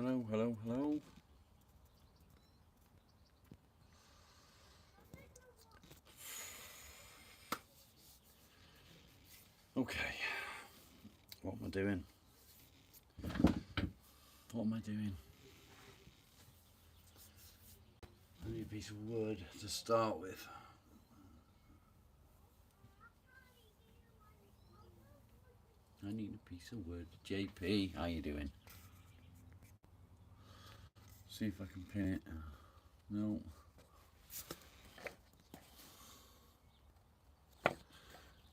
Hello, hello, hello. Okay, what am I doing? What am I doing? I need a piece of wood to start with. I need a piece of wood. JP, how you doing? See if I can pin it. No.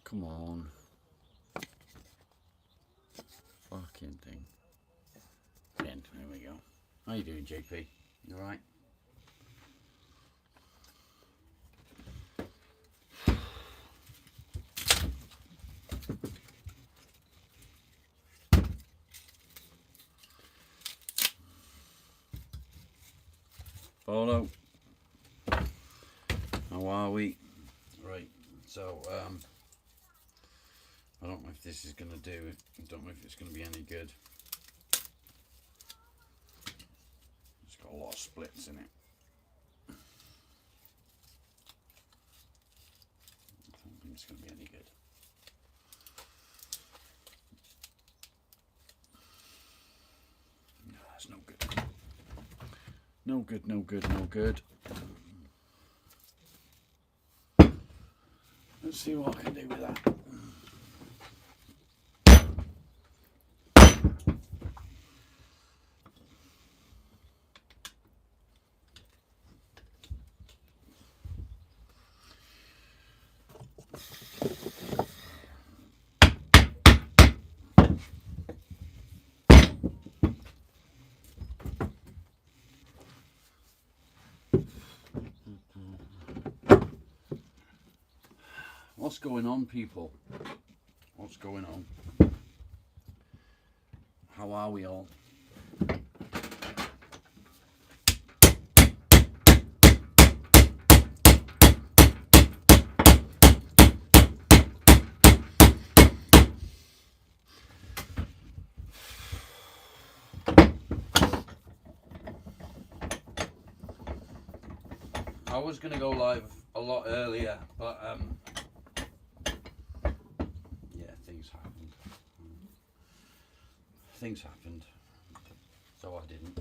Come on. Fucking thing. Pin. There we go. How you doing, JP? You alright? Follow. How are we? Right. So, I don't know if this is going to do. I don't know if it's going to be any good. It's got a lot of splits in it. I don't think it's going to be any good. No, that's no good. No good, no good, no good. Let's see what I can do with that. What's going on, people? What's going on? How are we all? I was going to go live a lot earlier, but yeah, things happened. Things happened, so I didn't.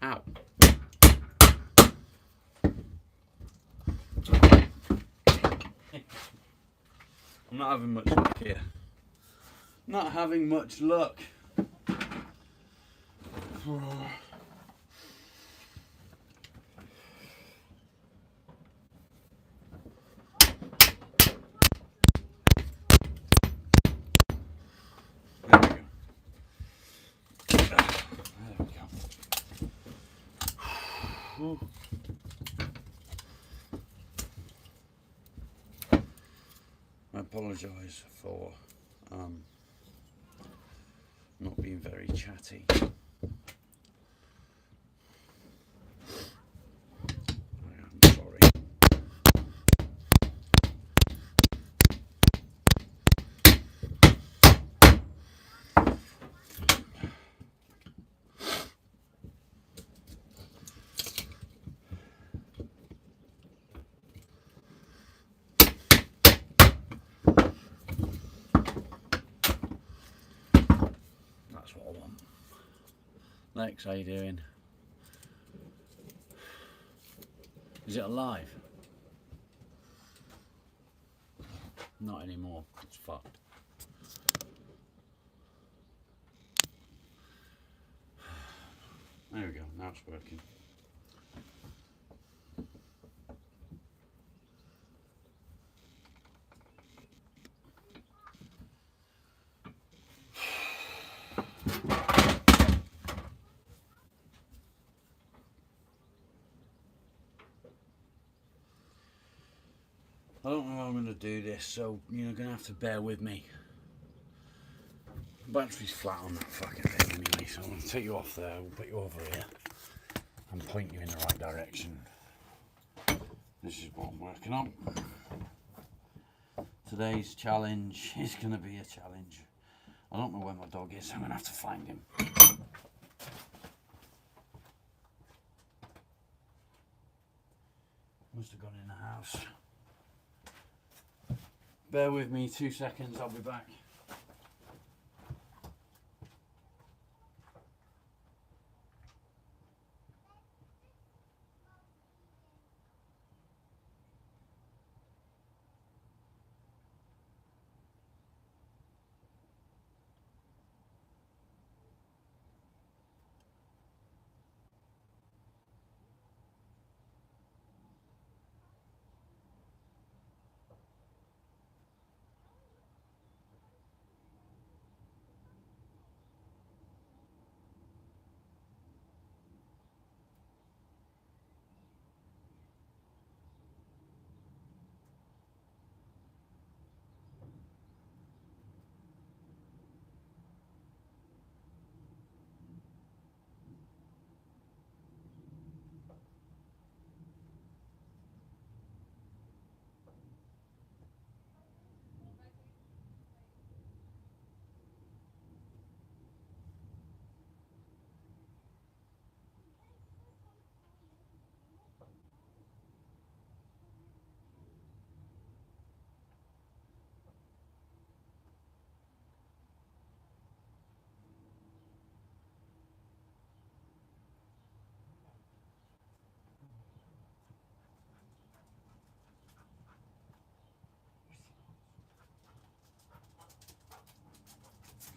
Ow. I'm not having much luck here. Not having much luck. There we go. I apologise for not being very chatty. I'm sorry. That's what I want. Lex, how you doing? Is it alive? Not anymore. It's fucked. There we go. Now it's working. I don't know how I'm going to do this, so you're going to have to bear with me. The battery's flat on that fucking thing anyway, so I'll take you off there, we'll put you over here and point you in the right direction. This is what I'm working on. Today's challenge is going to be a challenge. I don't know where my dog is, so I'm going to have to find him. Must have gone in the house. Bear with me 2 seconds, I'll be back.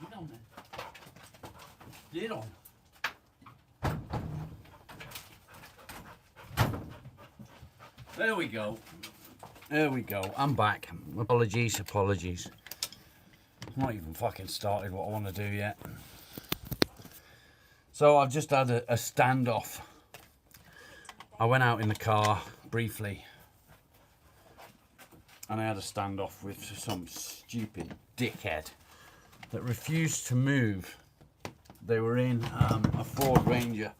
Get on then. Get on. There we go. There we go. I'm back. Apologies. I've not even fucking started what I want to do yet. So I've just had a standoff. I went out in the car briefly and I had a standoff with some stupid dickhead that refused to move. They were in a Ford Ranger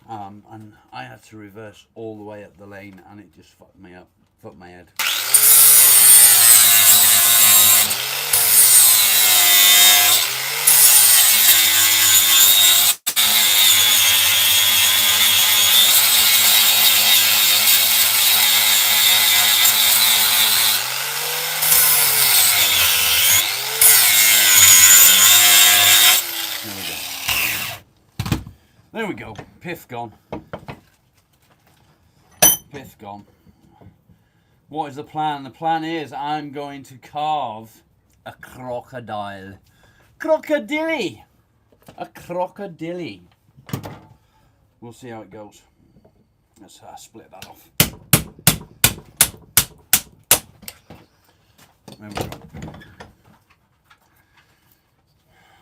and I had to reverse all the way up the lane and it just fucked me up, fucked my head. There we go, piff gone. Piff gone. What is the plan? The plan is I'm going to carve a crocodile. Crocodilly! A crocodilly. We'll see how it goes. Let's split that off. There we go.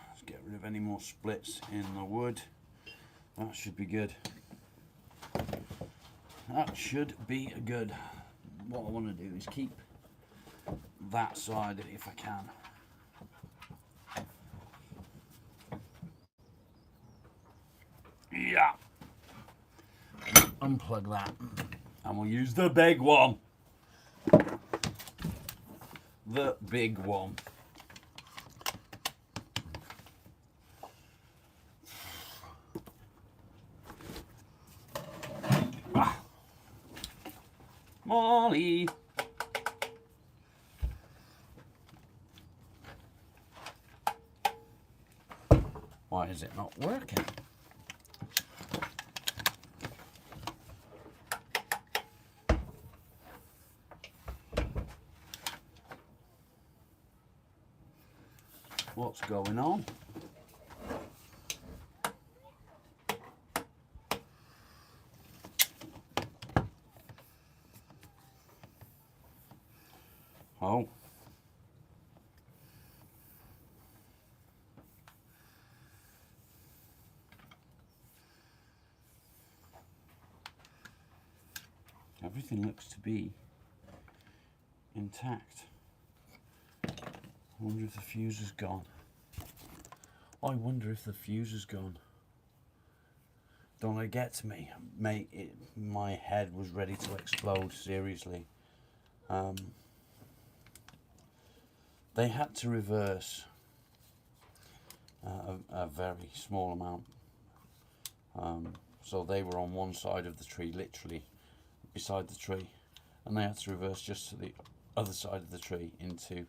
Let's get rid of any more splits in the wood. That should be good. That should be good. What I want to do is keep that side if I can. Yeah. Unplug that. And we'll use the big one. The big one. Molly. Why is it not working? What's going on? Oh. Everything looks to be intact. I wonder if the fuse is gone. I wonder if the fuse is gone. Don't let it get to me. Mate, my head was ready to explode, seriously. They had to reverse a very small amount. So they were on one side of the tree, literally beside the tree, and they had to reverse just to the other side of the tree into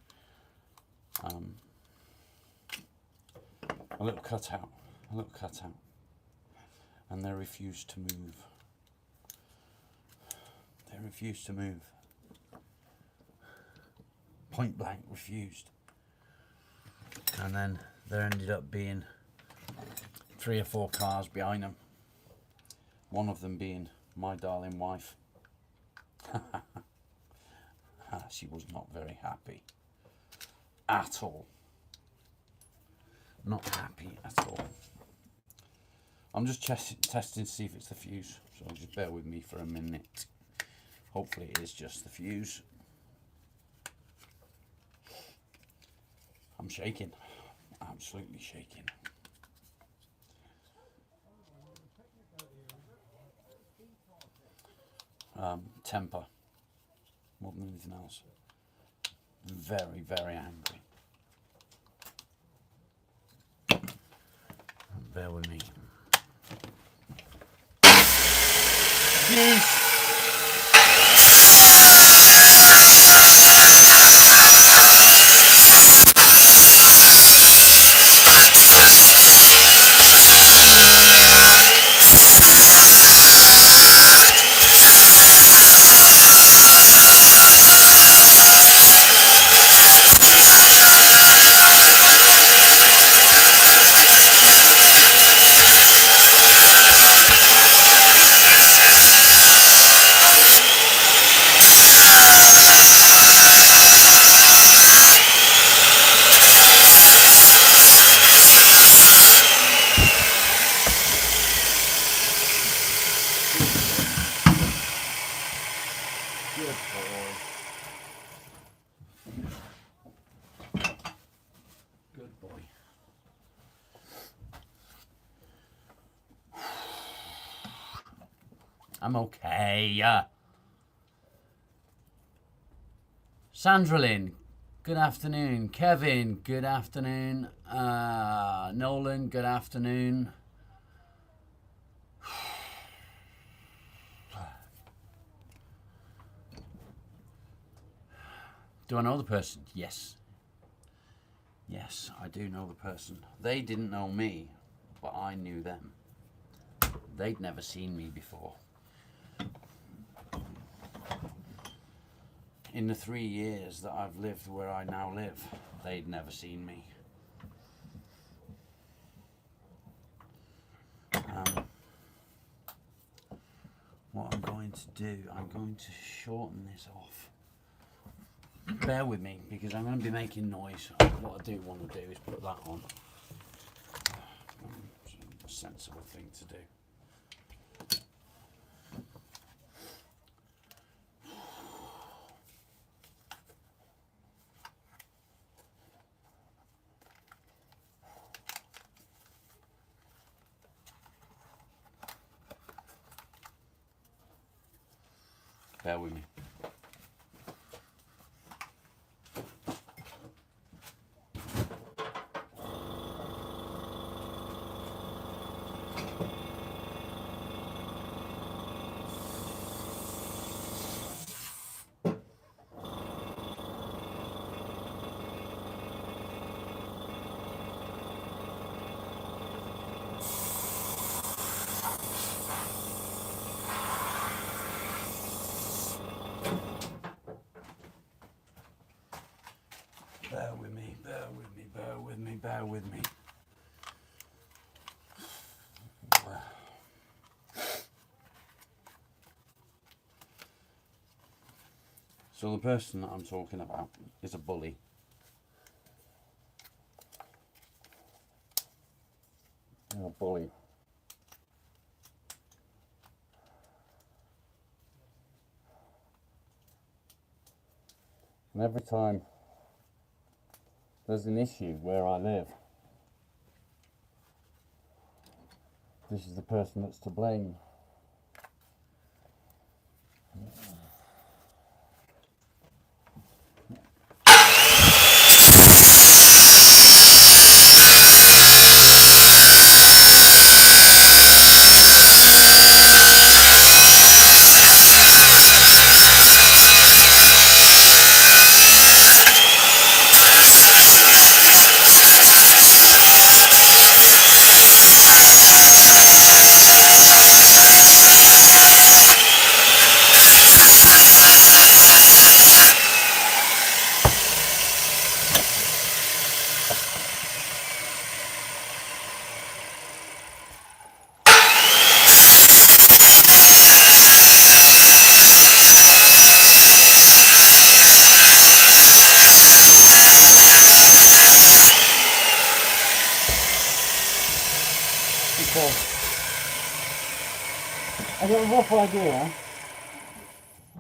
a little cutout, and they refused to move. They refused to move. Point blank refused. And then there ended up being 3 or 4 cars behind them. One of them being my darling wife. She was not very happy. At all. Not happy at all. I'm just testing to see if it's the fuse. So just bear with me for a minute. Hopefully it is just the fuse. I'm shaking. Absolutely shaking. Temper. More than anything else. Very, very angry. Bear with me. Please. Good boy. I'm okay. Sandra Lynn, good afternoon. Kevin, good afternoon. Nolan, good afternoon. Do I know the person? Yes. Yes, I do know the person. They didn't know me, but I knew them. They'd never seen me before. In the 3 years that I've lived where I now live, they'd never seen me. What I'm going to do, I'm going to shorten this off. Bear with me, because I'm going to be making noise. What I do want to do is put that on. It's a sensible thing to do. Bear with me. Bear with me, bear with me, bear with me, bear with me. So the person that I'm talking about is a bully. A bully. And every time there's an issue where I live, this is the person that's to blame. I've got a rough idea.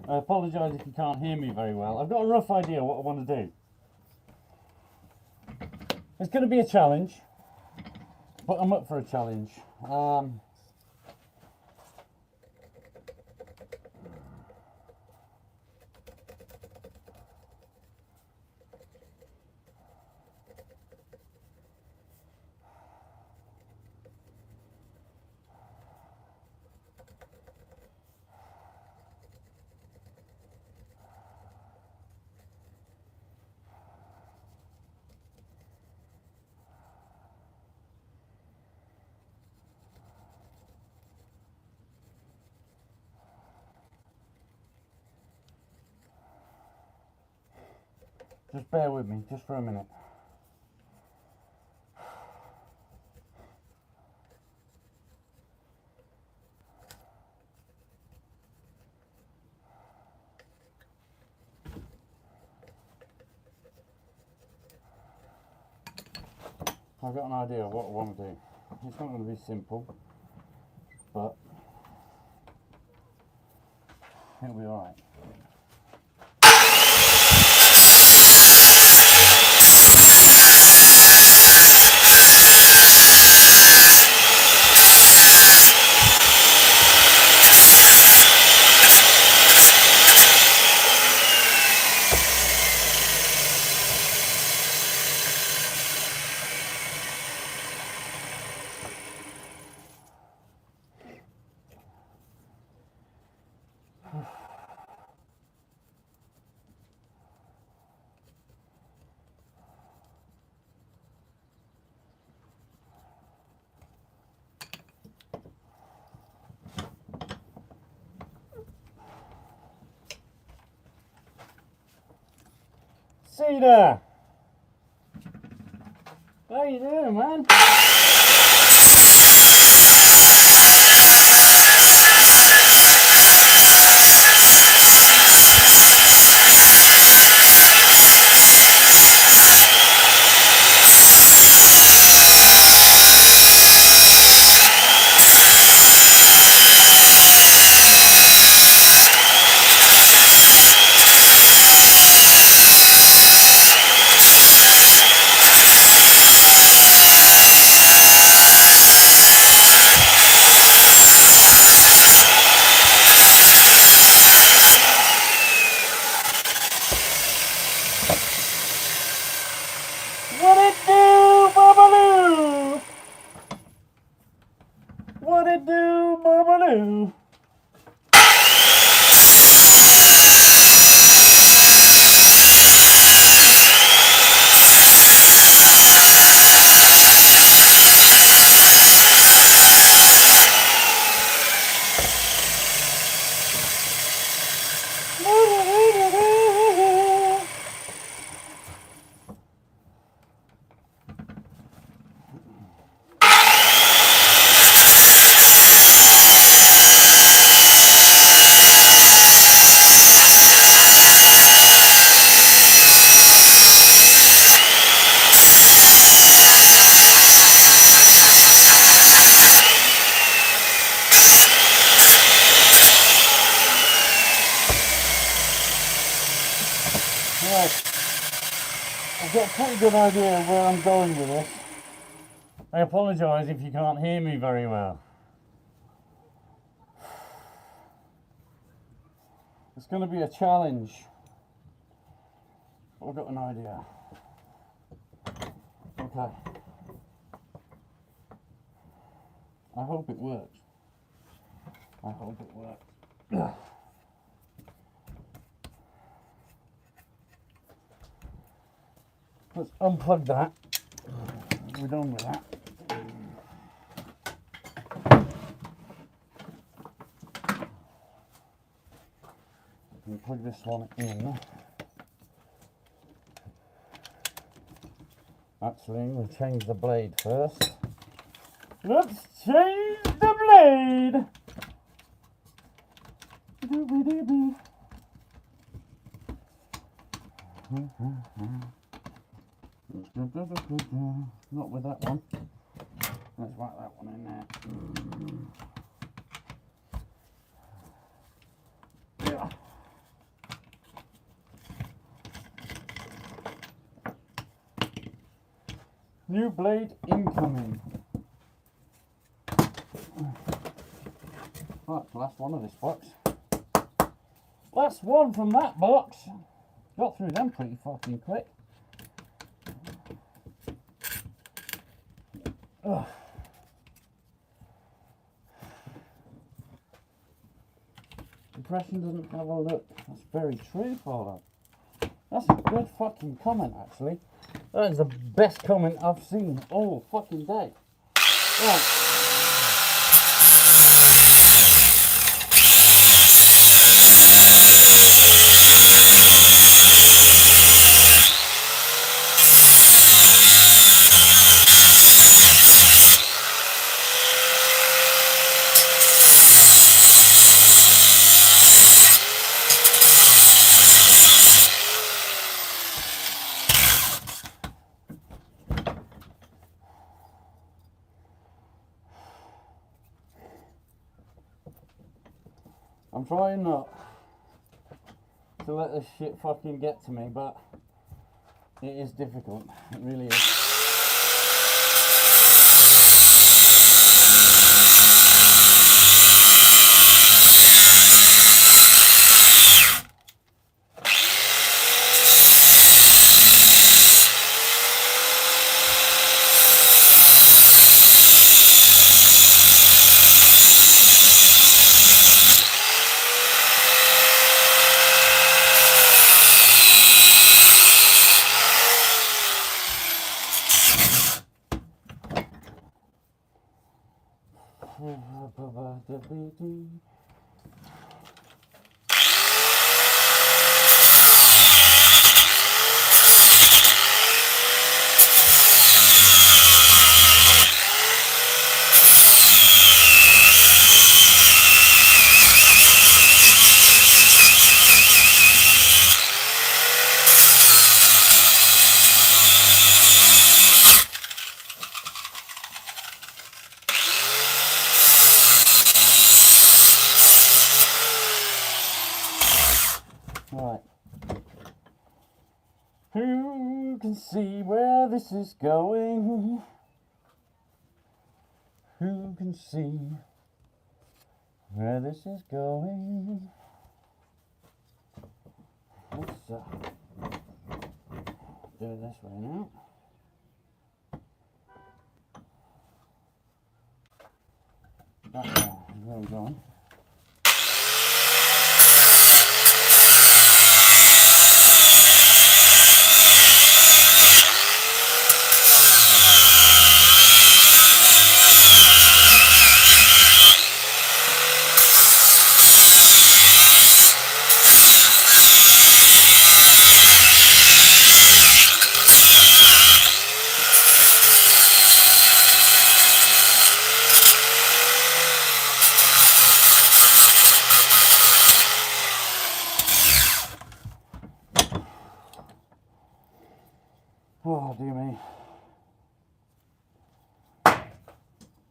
I apologise if you can't hear me very well. I've got a rough idea what I want to do. It's going to be a challenge, but I'm up for a challenge. Just bear with me, just for a minute. I've got an idea of what I want to do. It's not going to be simple, but it'll be alright. See there. How you doing, man? I've got a pretty good idea of where I'm going with this. I apologise if you can't hear me very well. It's going to be a challenge. I've got an idea. Okay. I hope it works. I hope it works. Let's unplug that. We're done with that. And plug this one in. Actually, we'll change the blade first. Let's change the blade! Not with that one. Let's whack that one in there. Yeah. New blade incoming. Right, last one of this box. Last one from that box. Got through them pretty fucking quick. Ugh. Depression doesn't have a look. That's very true, Father. That's a good fucking comment, actually. That is the best comment I've seen all fucking day. Right. I'm trying not to let this shit fucking get to me, but it is difficult. It really is. Right. Who can see where this is going? Who can see where this is going? Let's do it this way now. That way is where we're going. Oh, dear me.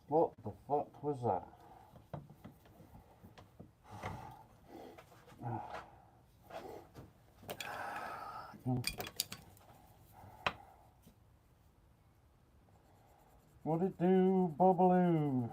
What the fuck was that? What it do, Bubbaloo?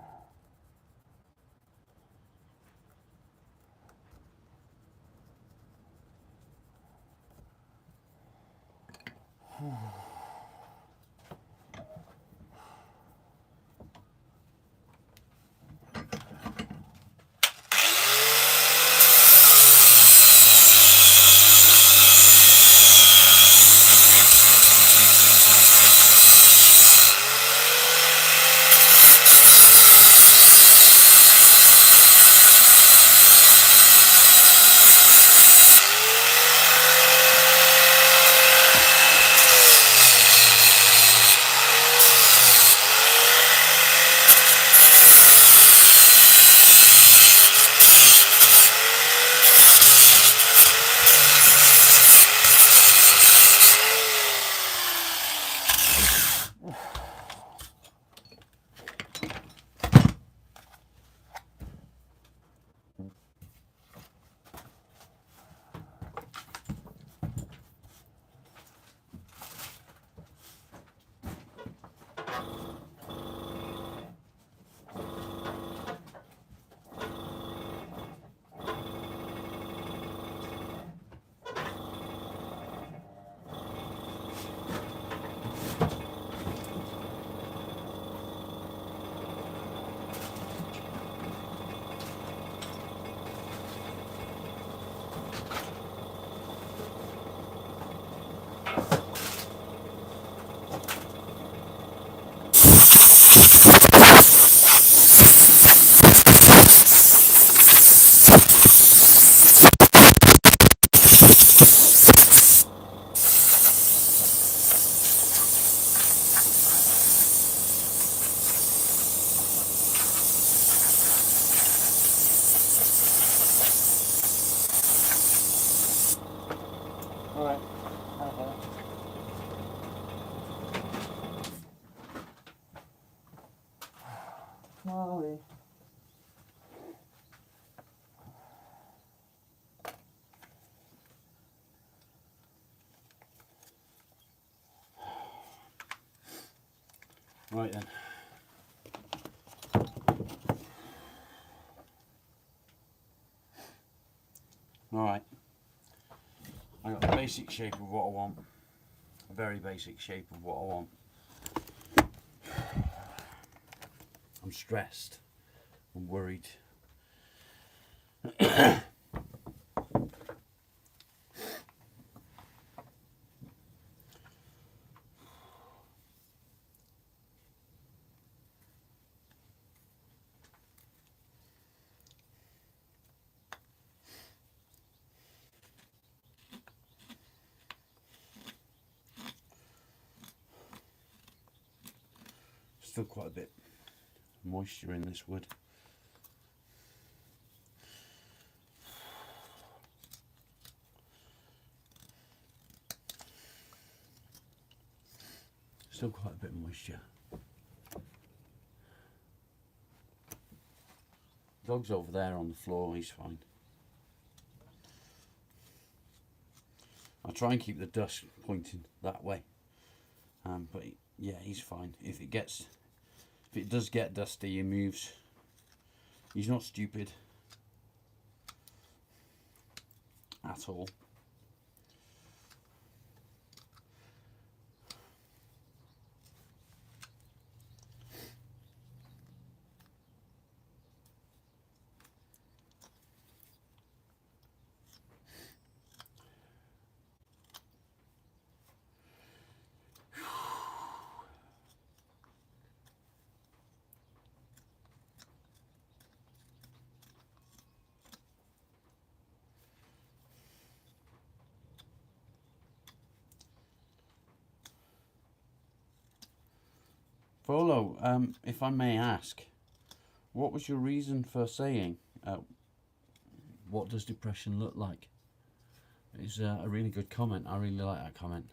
Alright. Molly. Right then. Alright. I got the basic shape of what I want. A very basic shape of what I want. I'm stressed. I'm worried. Still quite a bit of moisture in this wood. Still quite a bit of moisture. Dog's over there on the floor, he's fine. I'll try and keep the dust pointing that way. But yeah, he's fine. If it does get dusty, he moves. He's not stupid at all. Volo, if I may ask, what was your reason for saying, what does depression look like? It's a really good comment. I really like that comment.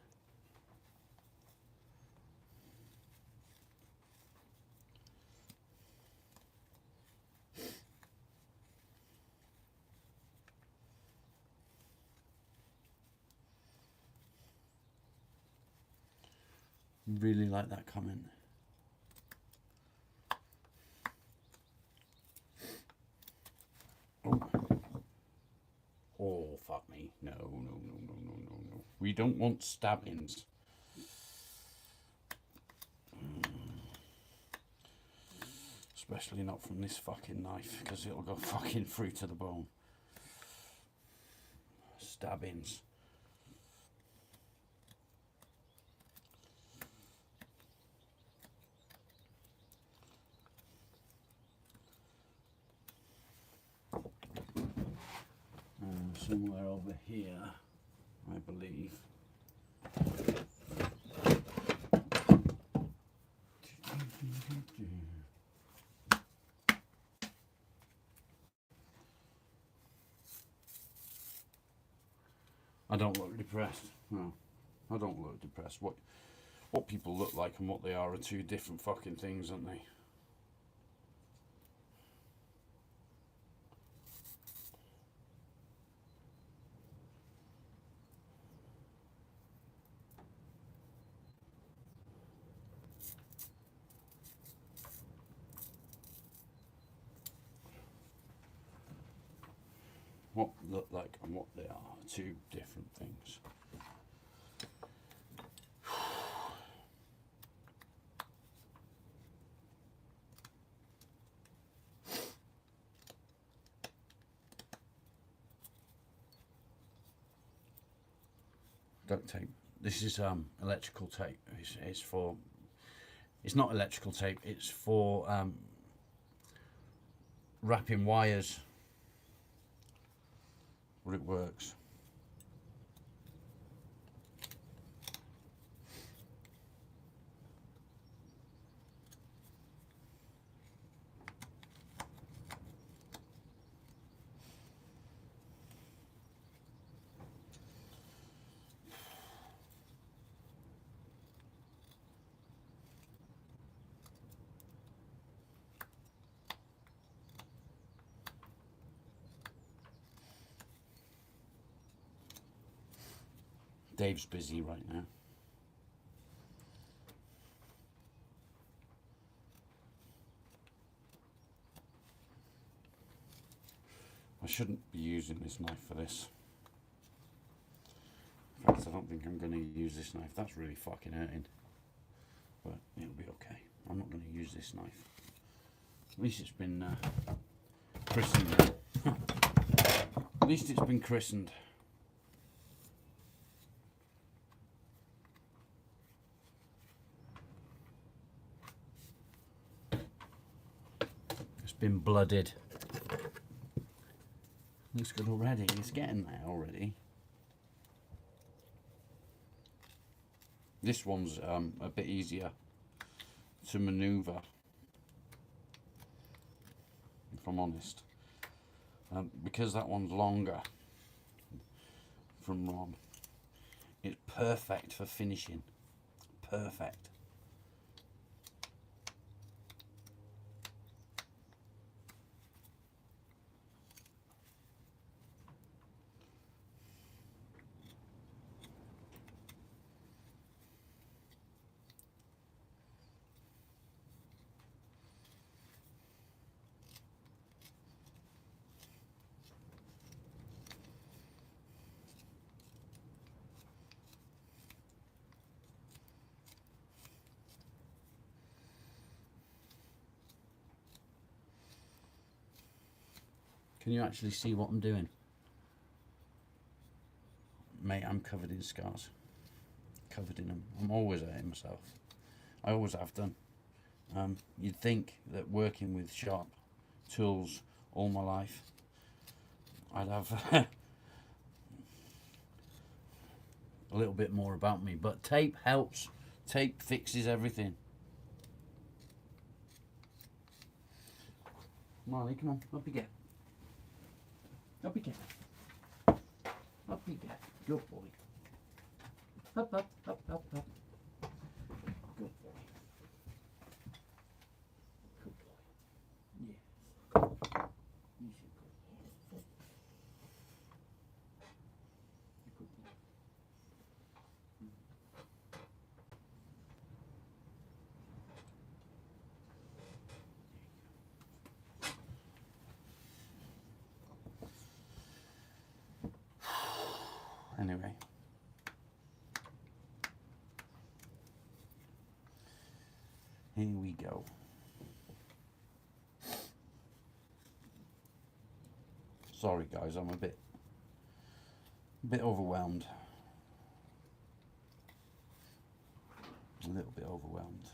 Really like that comment. We don't want stabbings. Especially not from this fucking knife, because it'll go fucking through to the bone. Stabbings. Somewhere over here, I believe. I don't look depressed. No, I don't look depressed. What people look like and what they are two different fucking things, aren't they? What look like and what they are two different things. Duct tape. This is electrical tape. It's not electrical tape. It's for wrapping wires. But it works. Dave's busy right now. I shouldn't be using this knife for this. In fact, I don't think I'm going to use this knife. That's really fucking hurting. But it'll be okay. I'm not going to use this knife. At least it's been christened. At least it's been christened. Been blooded. Looks good already. It's getting there already. This one's a bit easier to maneuver, if I'm honest, because that one's longer from Ron. It's perfect for finishing. Perfect. Can you actually see what I'm doing? Mate, I'm covered in scars. Covered in them. I'm always hurting myself. I always have done. You'd think that working with sharp tools all my life, I'd have a little bit more about me. But tape helps. Tape fixes everything. Marley, come on, up you get. Up you get. Up you get. Good boy. Up, up, up, up, up. Good boy. Good boy. Yes. Easy, good boy. Good boy. Anyway, Here we go. Sorry guys, I'm a bit overwhelmed. A little bit overwhelmed.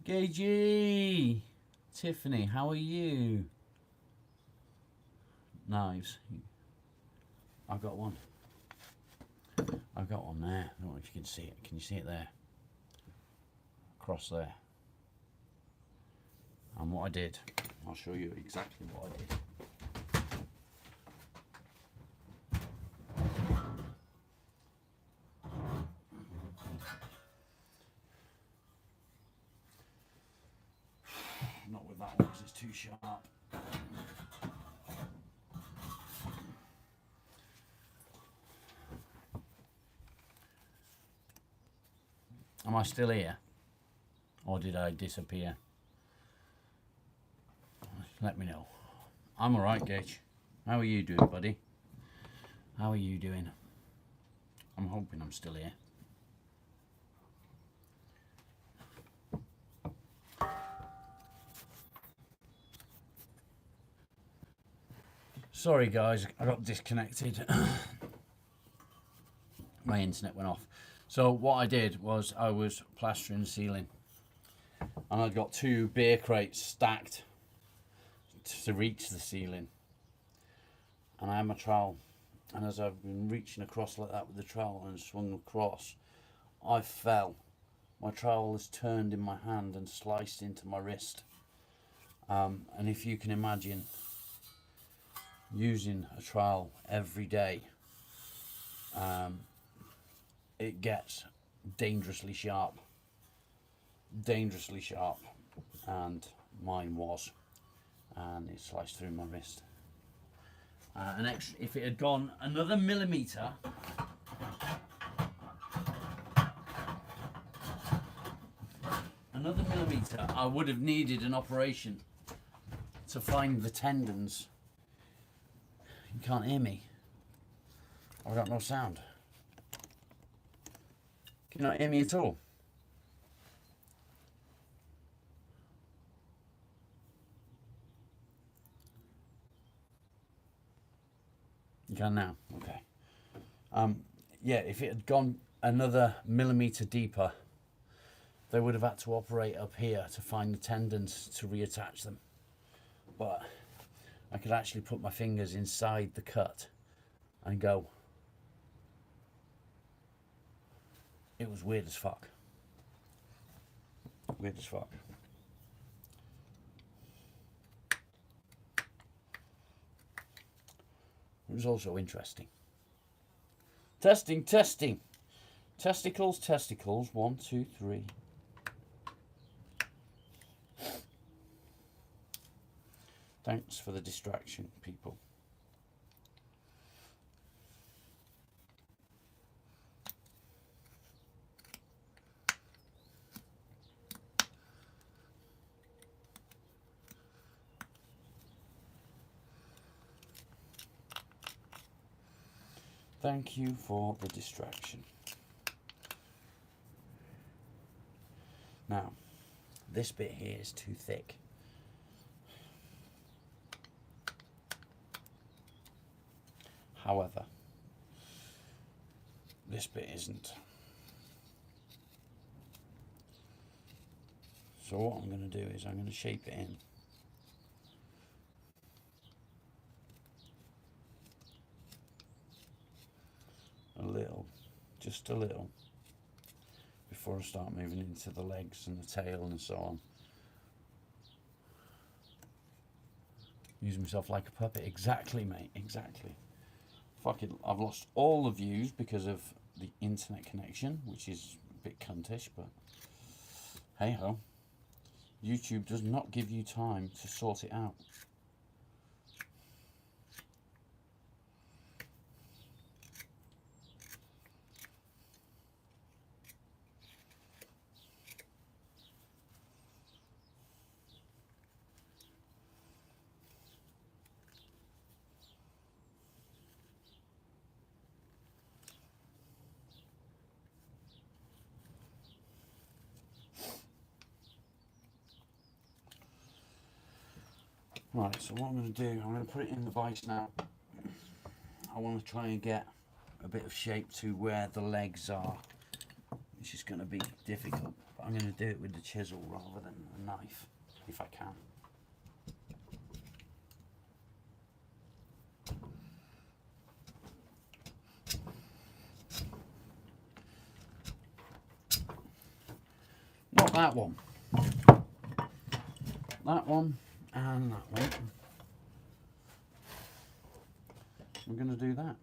Gagey! Tiffany, how are you? Knives. I've got one. I've got one there. I don't know if you can see it. Can you see it there? Across there. And what I did, I'll show you exactly what I did. Not with that one because it's too sharp. Am I still here? Or did I disappear? Let me know. I'm alright, Gage. How are you doing, buddy? How are you doing? I'm hoping I'm still here. Sorry guys, I got disconnected. My internet went off. So what I did was I was plastering the ceiling. And I'd got 2 beer crates stacked to reach the ceiling. And I had my trowel. And as I've been reaching across like that with the trowel and swung across, I fell. My trowel has turned in my hand and sliced into my wrist. And if you can imagine using a trowel every day, it gets dangerously sharp, and mine was, and it sliced through my wrist. An extra, if it had gone another millimetre, I would have needed an operation to find the tendons. You can't hear me. I've got no sound. Can you not hear me at all? You can now? Okay. Yeah, if it had gone another millimetre deeper, they would have had to operate up here to find the tendons to reattach them. But I could actually put my fingers inside the cut and go. It was weird as fuck. Weird as fuck. It was also interesting. Testing. Testicles. 1, 2, 3. Thanks for the distraction, people. Thank you for the distraction. Now, this bit here is too thick. However, this bit isn't. So what I'm going to do is I'm going to shape it in. A little, just a little, before I start moving into the legs and the tail and so on. Use myself like a puppet. Exactly, mate, exactly. Fuck it, I've lost all the views because of the internet connection, which is a bit cuntish, but hey ho. YouTube does not give you time to sort it out. Right, so what I'm going to do, I'm going to put it in the vise now. I want to try and get a bit of shape to where the legs are, which is going to be difficult, but I'm going to do it with the chisel rather than a knife, if I can. Not that one. That one and that one. We're going to do that.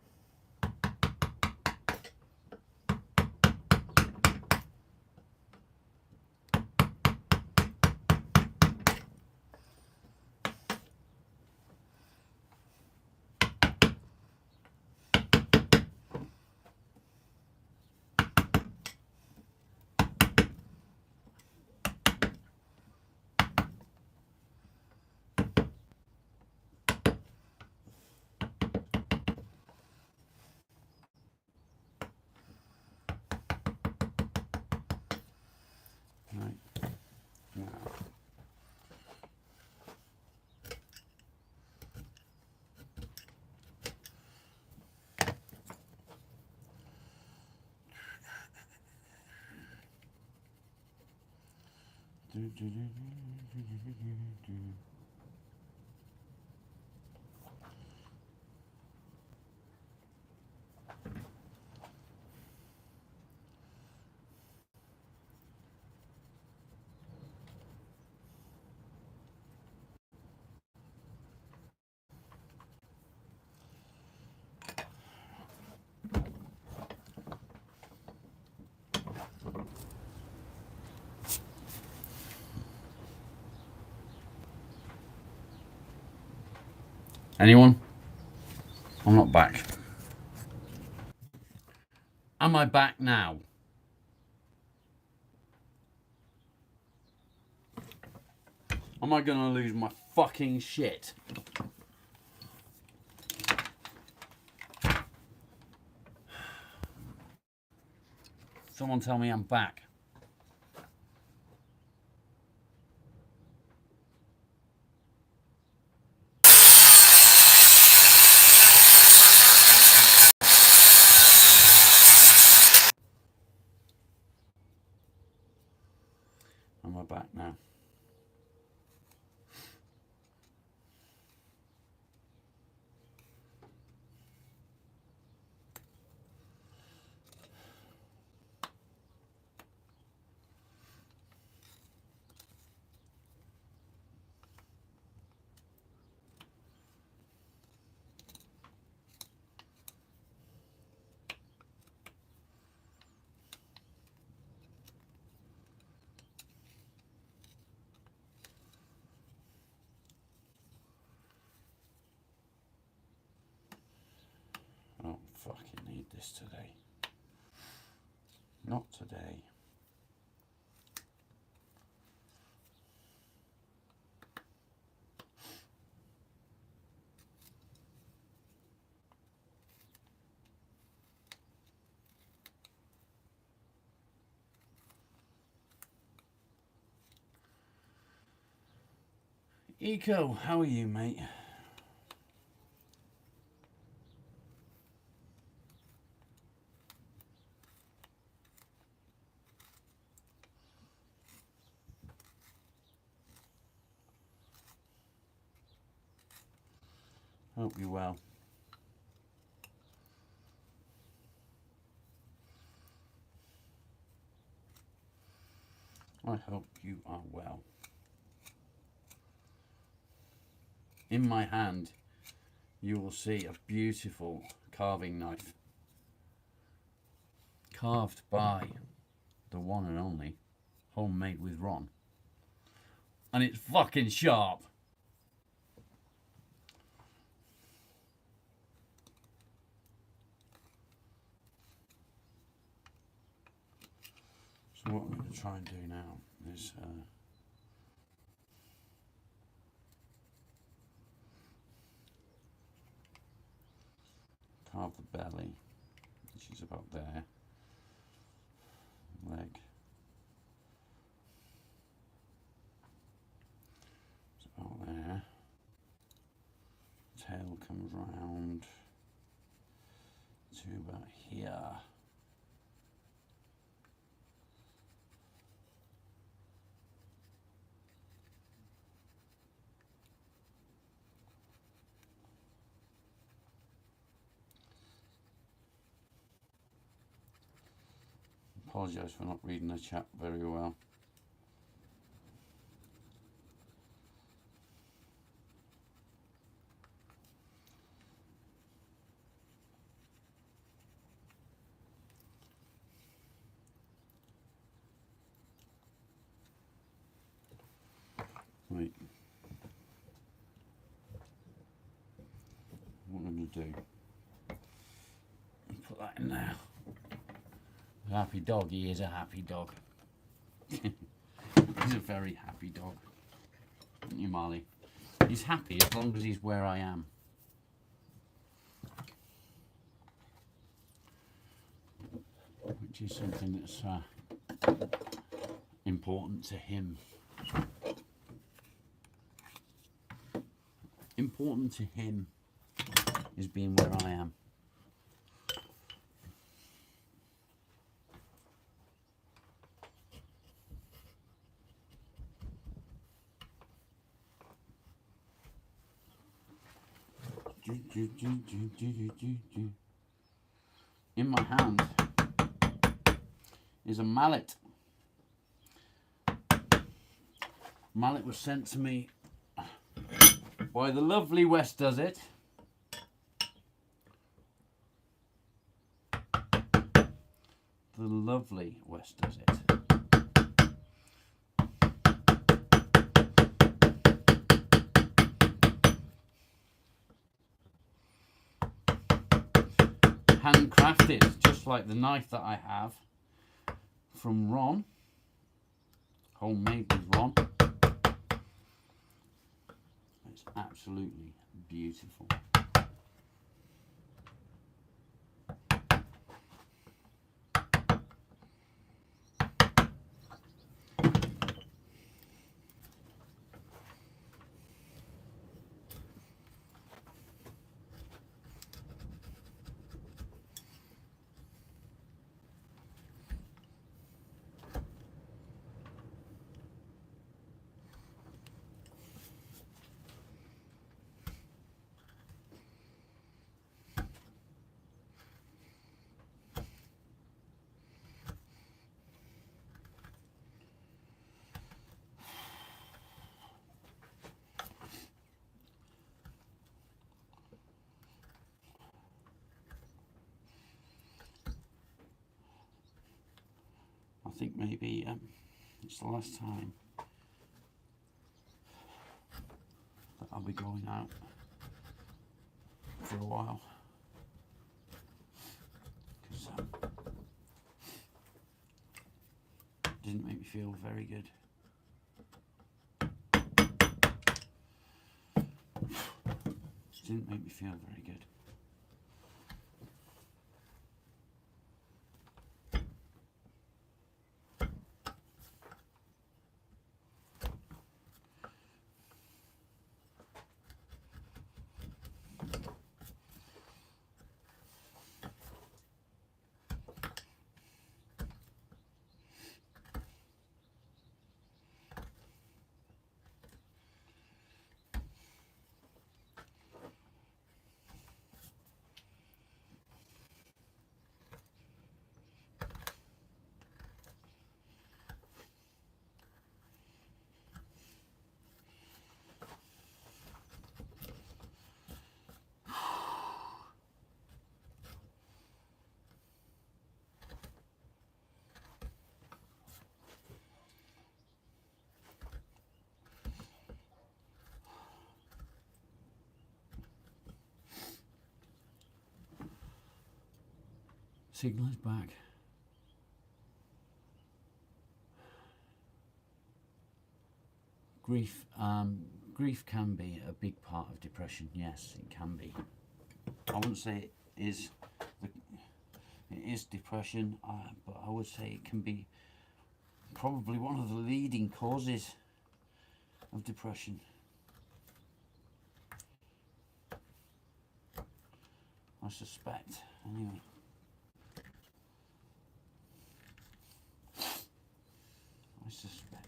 Right. Now. Anyone? I'm not back. Am I back now? Am I gonna lose my fucking shit? Someone tell me I'm back. Am I back now? I don't fucking need this today. Not today. Eco, how are you, mate? Hope you're well. I hope you are well. In my hand, you will see a beautiful carving knife. Carved by the one and only Homemade with Ron. And it's fucking sharp. So what I'm going to try and do now is carve the belly, which is about there, leg, it's about there, tail comes round to about here. Apologise for not reading the chat very well. Right. What I'm going to do, put that in there. A happy dog, he is a happy dog. He's a very happy dog. Isn't you, Marley? He's happy as long as he's where I am. Which is something that's important to him. Important to him is being where I am. In my hand is a mallet. Mallet was sent to me by the lovely West Does It. The lovely West Does It. Handcrafted, just like the knife that I have from Ron, Homemade with Ron. It's absolutely beautiful. I think maybe it's the last time that I'll be going out for a while, because it didn't make me feel very good. It didn't make me feel very good. Signal is back. Grief, grief can be a big part of depression. Yes, it can be. I wouldn't say it is depression, but I would say it can be probably one of the leading causes of depression. I suspect, anyway. I suspect.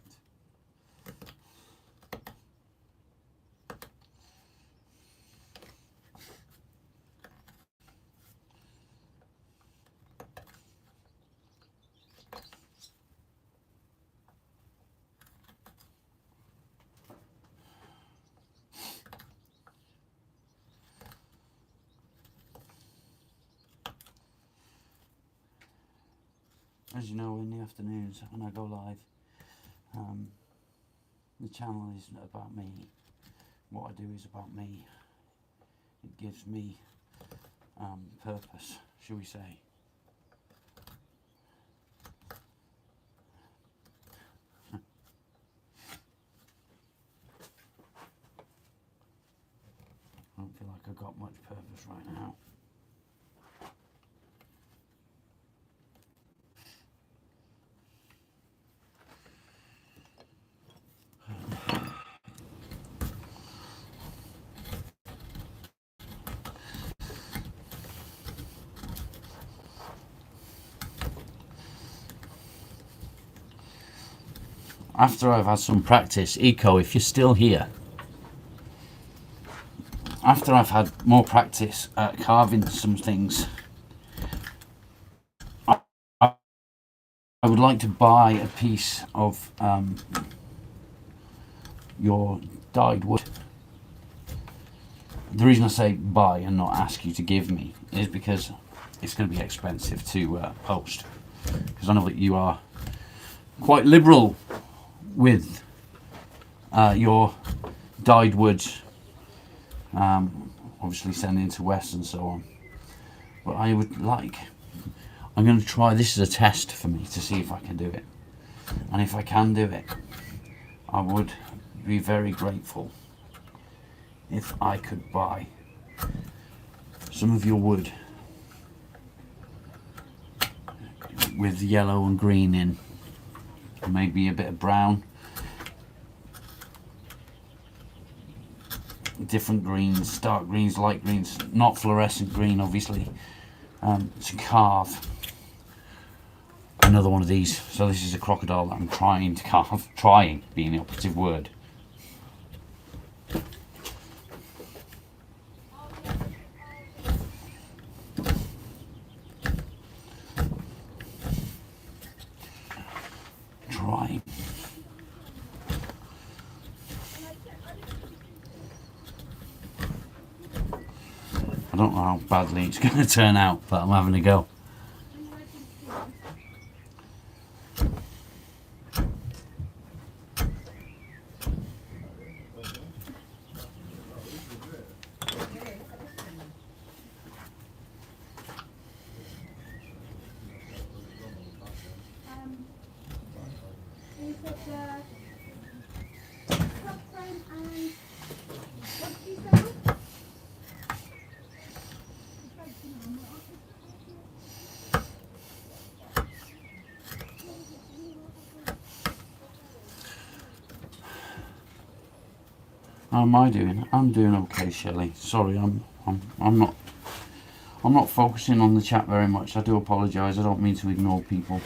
As you know, in the afternoons when I go live, the channel isn't about me. What I do is about me. It gives me purpose, shall we say. I don't feel like I've got much purpose right now. After I've had some practice, Eco, if you're still here, after I've had more practice at carving some things, I would like to buy a piece of your dyed wood. The reason I say buy and not ask you to give me is because it's going to be expensive to post, because I know that you are quite liberal with your dyed woods, obviously sending to West and so on. But I would like, I'm going to try this as a test for me to see if I can do it, and if I can do it, I would be very grateful if I could buy some of your wood with yellow and green in, maybe a bit of brown, different greens, dark greens, light greens, not fluorescent green obviously, to carve another one of these. So this is a crocodile that I'm trying to carve, trying being the operative word. Trying. I don't know how badly it's going to turn out, but I'm having a go. How am I doing? I'm doing okay, Shelley. Sorry, I'm not focusing on the chat very much. I do apologise. I don't mean to ignore people.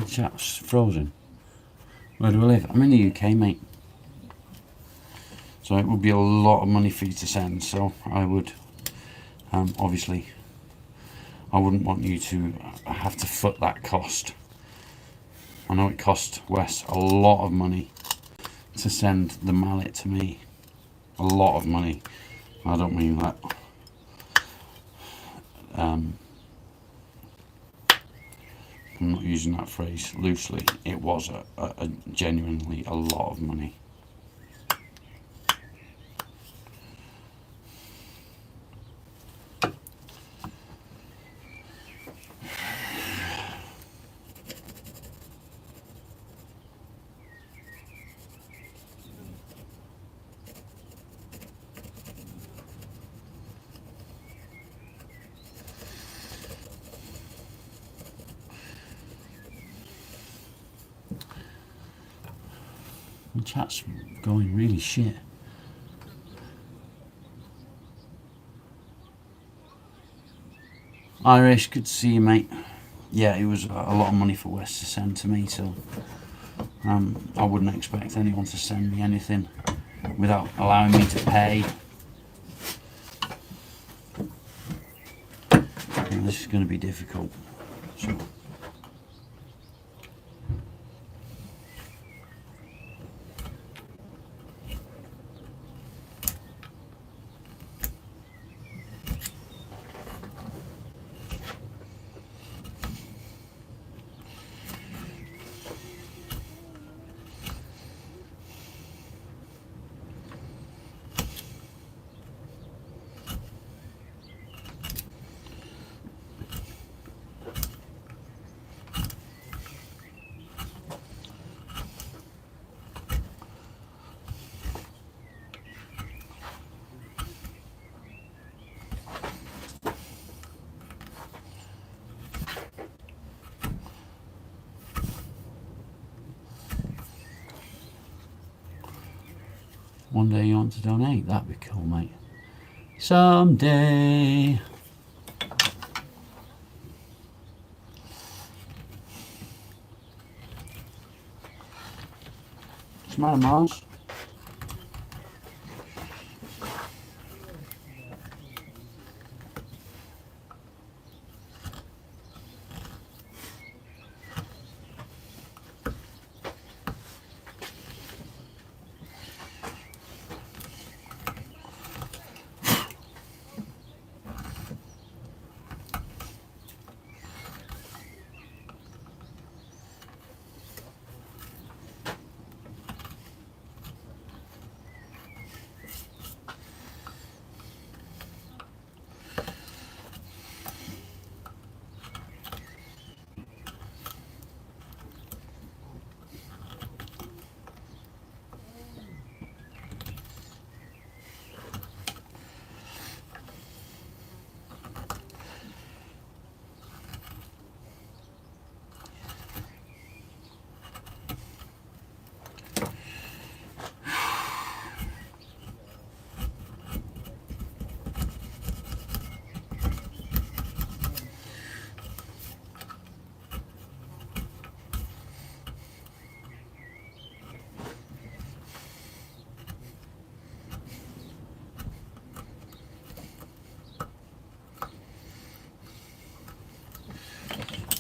The chat's frozen. Where do I live? I'm in the UK, mate. So it would be a lot of money for you to send. So I would, obviously, I wouldn't want you to have to foot that cost. I know it cost Wes a lot of money to send the mallet to me. A lot of money. I don't mean that. I'm not using that phrase loosely. It was a genuinely a lot of money. The chat's going really shit. Irish, good to see you, mate. Yeah, it was a lot of money for Wes to send to me, so I wouldn't expect anyone to send me anything without allowing me to pay. And this is going to be difficult. So. One day you want to donate, that'd be cool, mate. Someday. What's the matter, Mars?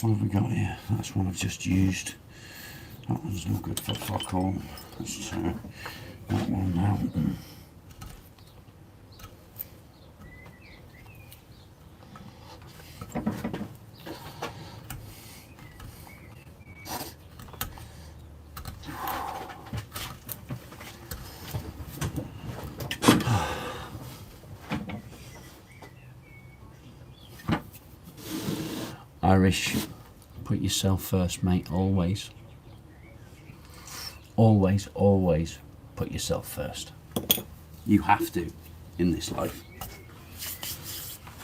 What have we got here? That's one I've just used. That one's no good for fuck all. Let's try that one now. Irish, put yourself first, mate, always. Always, always put yourself first. You have to in this life.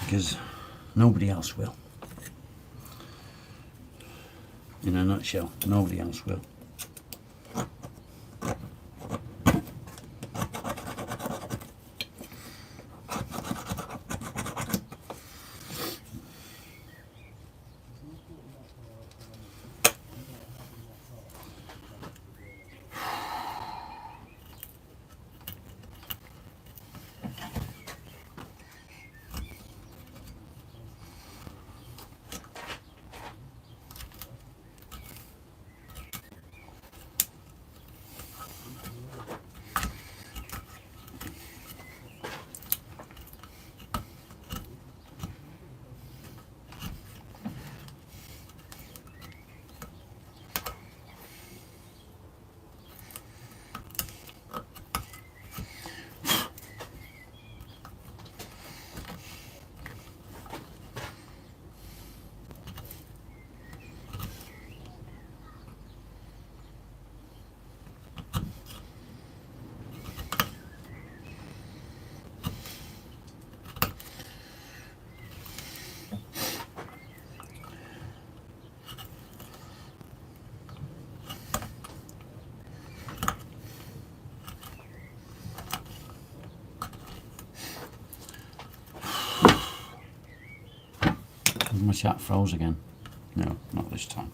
Because nobody else will. In a nutshell, nobody else will. chat froze again. No, not this time.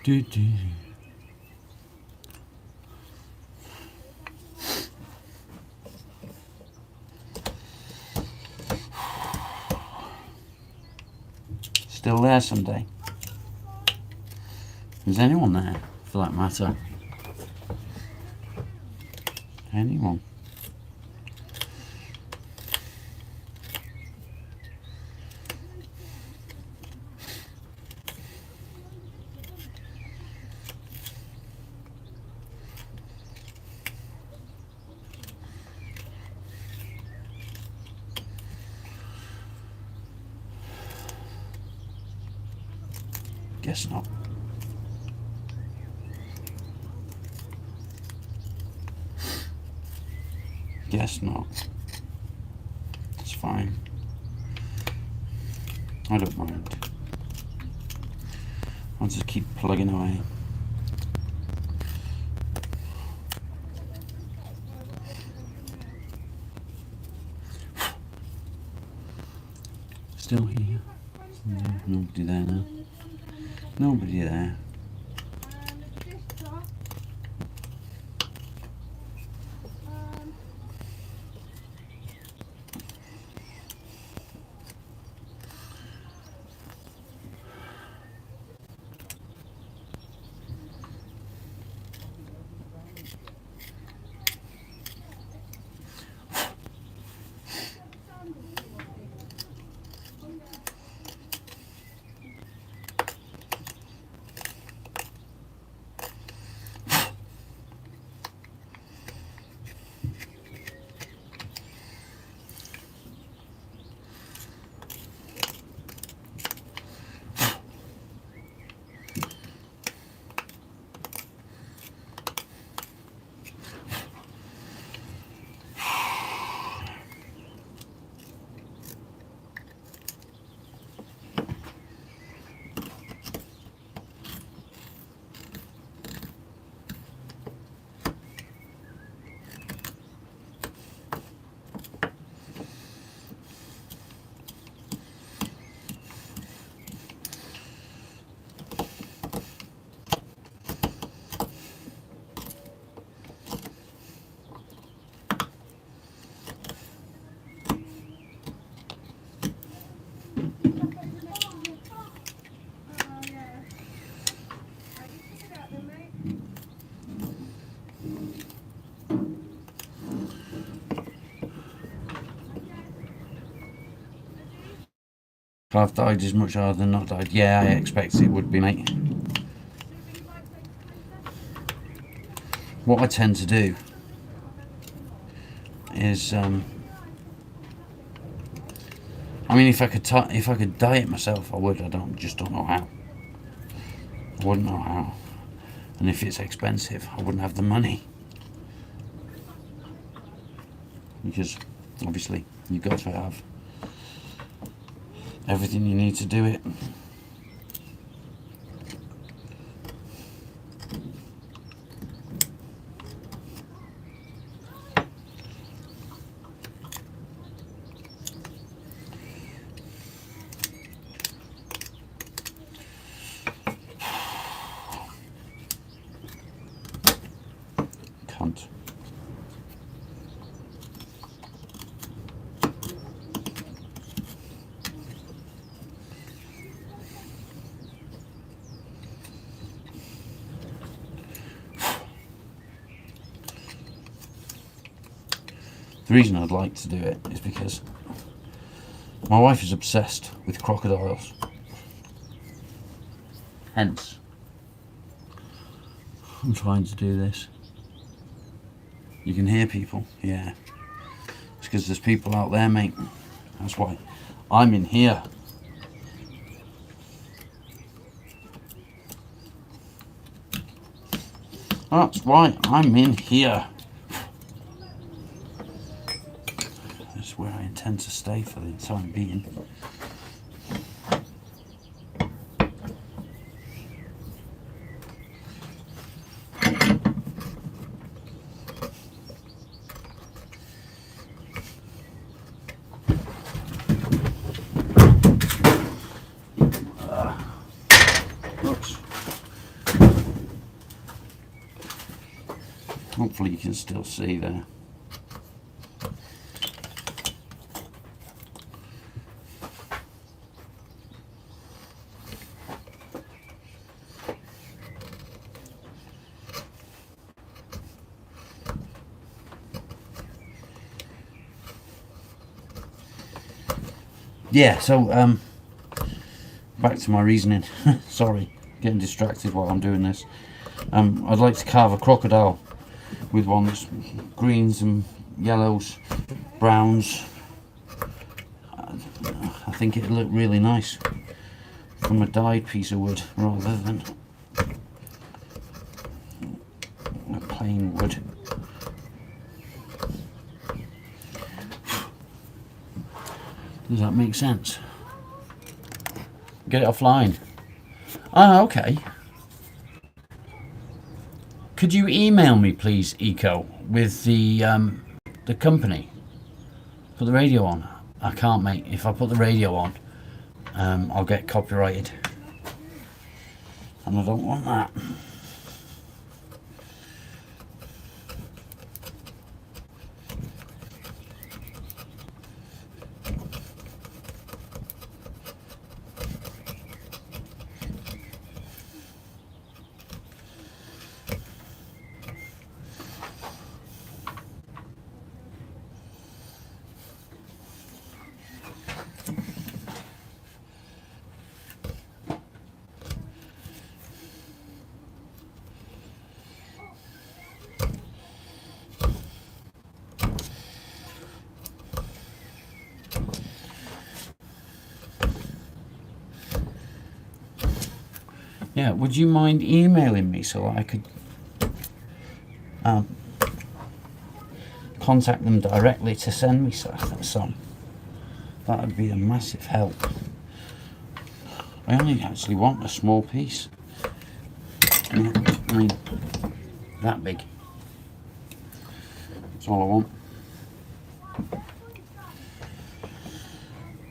Do, do. Still there someday. Is anyone there, for that matter? Anyone? Guess not. Guess not. It's fine. I don't mind. I'll just keep plugging away. Still here. Nobody there now. Nobody there. I've died as much harder than not died. Yeah, I expected it would be, mate. What I tend to do is, I mean, if I could diet myself, I would. Just don't know how. I wouldn't know how. And if it's expensive, I wouldn't have the money. Because obviously you've got to have everything you need to do it. Cunt. The reason I'd like to do it is because my wife is obsessed with crocodiles. Hence, I'm trying to do this. You can hear people, yeah. It's because there's people out there, mate. That's why I'm in here. That's why I'm in here. That's where I intend to stay for the time being. Oops. Hopefully you can still see there. Yeah, so back to my reasoning. Sorry, getting distracted while I'm doing this. I'd like to carve a crocodile with one that's greens and yellows, browns. I think it'd look really nice from a dyed piece of wood rather than a plain wood. Does that make sense? Get it offline. Ah, okay. Could you email me, please, Eco, with the company? Put the radio on. I can't, mate. If I put the radio on, I'll get copyrighted, and I don't want that. Yeah, would you mind emailing me so I could contact them directly to send me some? That would be a massive help. I only actually want a small piece. I mean, that big. That's all I want.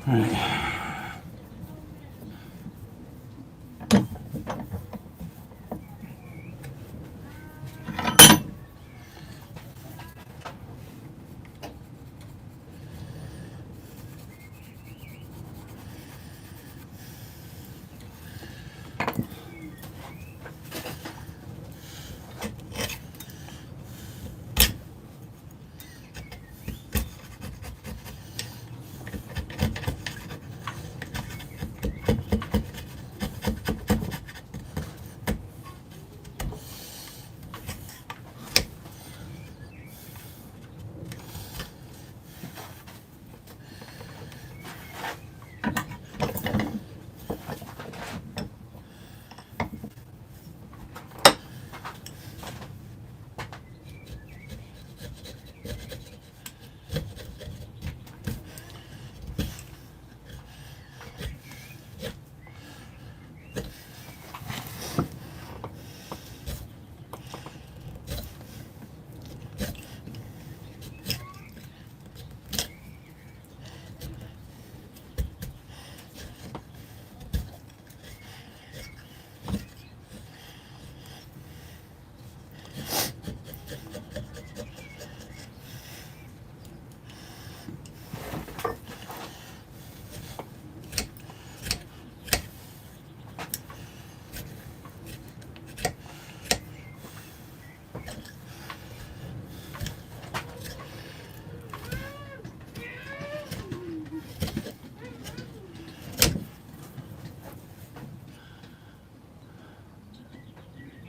Right.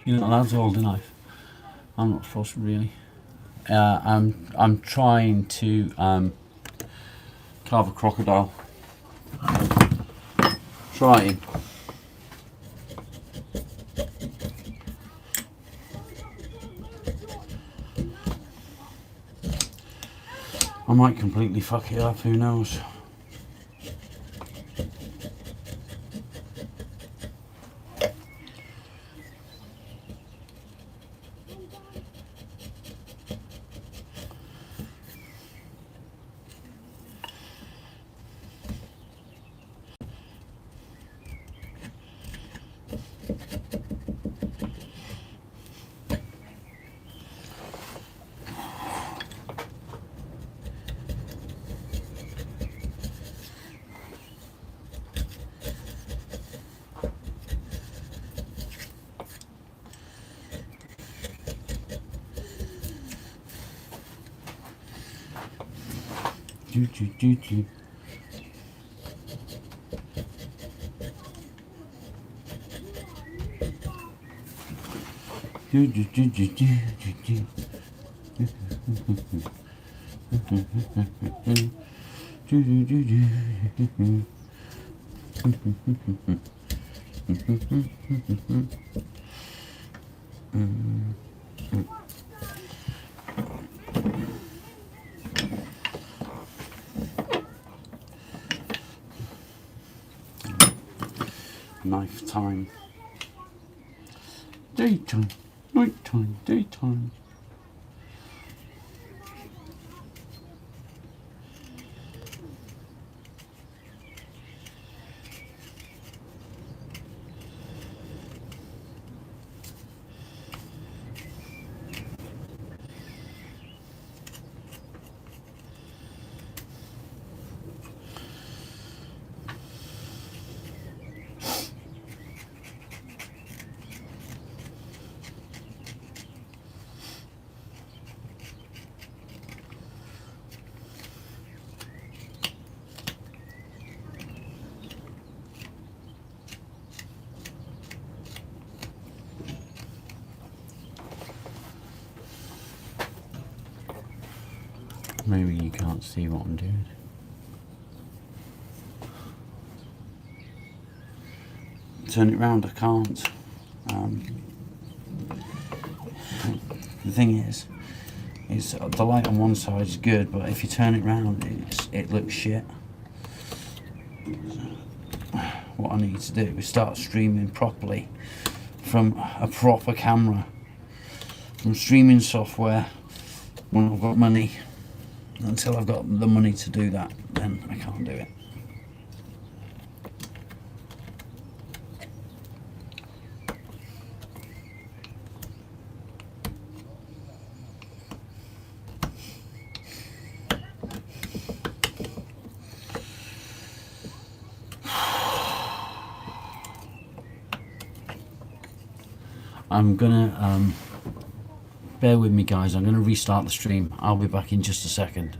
You're not allowed to hold a knife. I'm not supposed to really. I'm trying to carve a crocodile. Trying. I might completely fuck it up, who knows? Do, do, do, do. Do, do, do, do, do, do, do. Do, do, do, do. Knife time. Daytime, nighttime, daytime. Maybe you can't see what I'm doing. Turn it round, I can't. The thing is the light on one side is good, but if you turn it round, it looks shit. What I need to do is start streaming properly from a proper camera, from streaming software when I've got money. Until I've got the money to do that, then I can't do it. I'm gonna bear with me, guys. I'm gonna restart the stream. I'll be back in just a second.